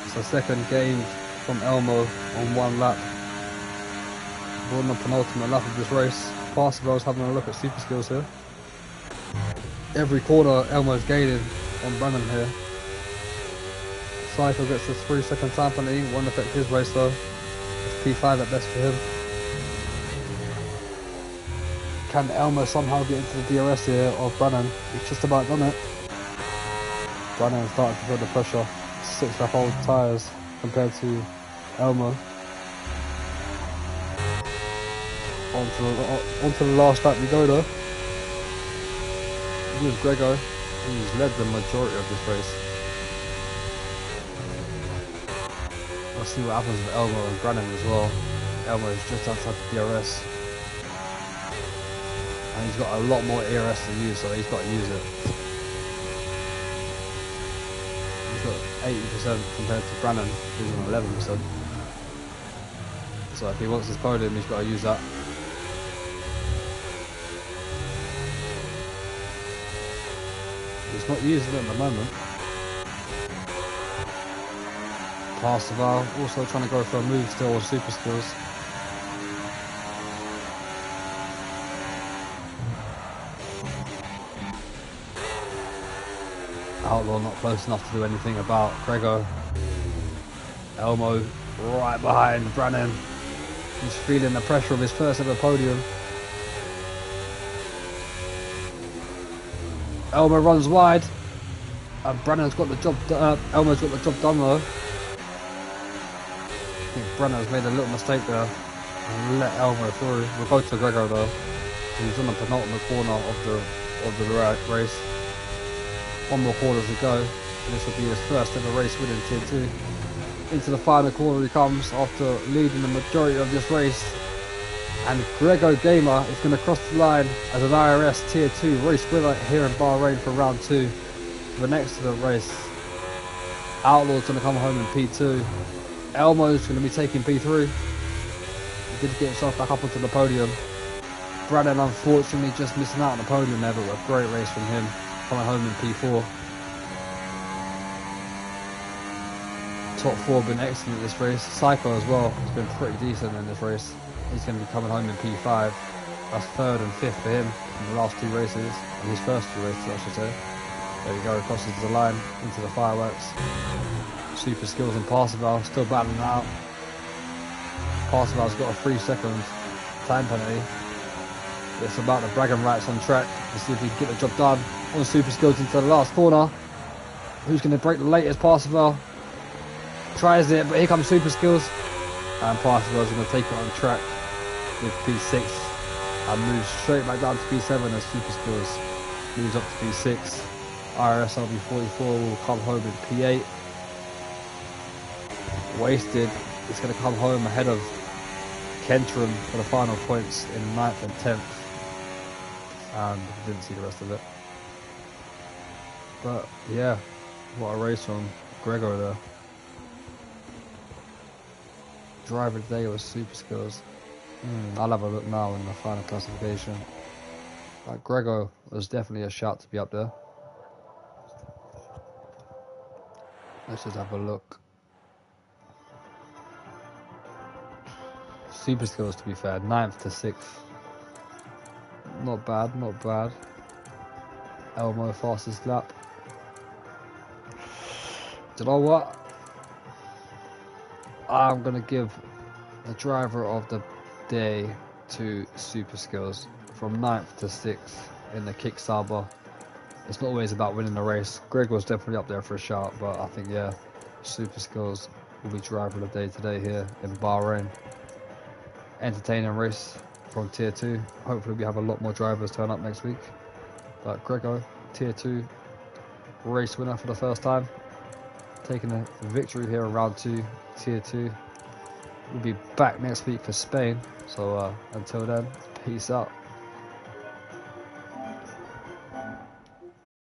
It's a second gained from Elmo on one lap. We're on the penultimate lap of this race. Passerby's having a look at Super Skills here. Every corner Elmo's gaining on Brannan here. Psycho gets this 3-second time penalty, won't affect his race though. It's P5 at best for him. Can Elmo somehow get into the DRS here of Brannan? He's just about done it. Brannan starting to feel the pressure. 6-lap old tyres compared to Elmo. Onto the last lap we go though. With Gregor, he's led the majority of this race. Let's see what happens with Elmo and Brannan as well. Elmo is just outside the DRS. And he's got a lot more ERS to use, so he's got to use it. He's got 80% compared to Brannan, who's on 11%. So if he wants his podium, he's got to use that. He's not using it at the moment. Passerby also trying to go for a move still with Super Skills. Outlaw not close enough to do anything about Gregor. Elmo right behind Brannan. He's feeling the pressure of his first ever podium. Elmo runs wide, and Brannan's got the job. Elmo's got the job done though. I think Brannan's made a little mistake there and let Elmo through. We'll go to Gregor though. He's on the penultimate corner of the race. One more corner to go, and this will be his first ever race win in Tier 2. Into the final corner he comes after leading the majority of this race. And Gregor Gamer is going to cross the line as an IRS Tier 2 race winner here in Bahrain for round 2. For the next to the race, Outlaw's going to come home in P2. Elmo's going to be taking P3. He did get himself back up onto the podium. Brannan unfortunately just missing out on the podium there, but a great race from him, coming home in P4. Top 4 have been excellent this race. Psycho as well has been pretty decent in this race. He's going to be coming home in P5. That's 3rd and 5th for him in the last 2 races, and his first 2 races I should say. There we go, crosses the line into the fireworks. Super Skills and Passerby still battling out. Passerby's got a 3-second time penalty. It's about the bragging rights on track. Let's see if he can get the job done. On super skills into the last corner. Who's going to break the latest Parsifal? Tries it, but here comes super skills. And Parsifal's going to take it on track with P6 and moves straight back down to P7 as super skills moves up to P6. IRS LB44 will come home in P8. Wasted is going to come home ahead of Kentrum for the final points in 9th and 10th. And didn't see the rest of it. But yeah, what a race from Gregor there. Driver today was super skills. I'll have a look now in the final classification. Gregor was definitely a shout to be up there. Let's just have a look. Super skills, to be fair, 9th to 6th. Not bad, not bad. Elmo fastest lap. Do you know what? I'm gonna give the driver of the day to super skills from 9th to 6th in the Kickstarter. It's not always about winning the race. Greg was definitely up there for a shout, but I think, yeah, super skills will be driver of the day today here in Bahrain. Entertaining race from tier 2. Hopefully we have a lot more drivers turn up next week. But Grego, tier 2 race winner for the first time, taking a victory here in round 2, tier 2. We'll be back next week for Spain, so until then, peace out.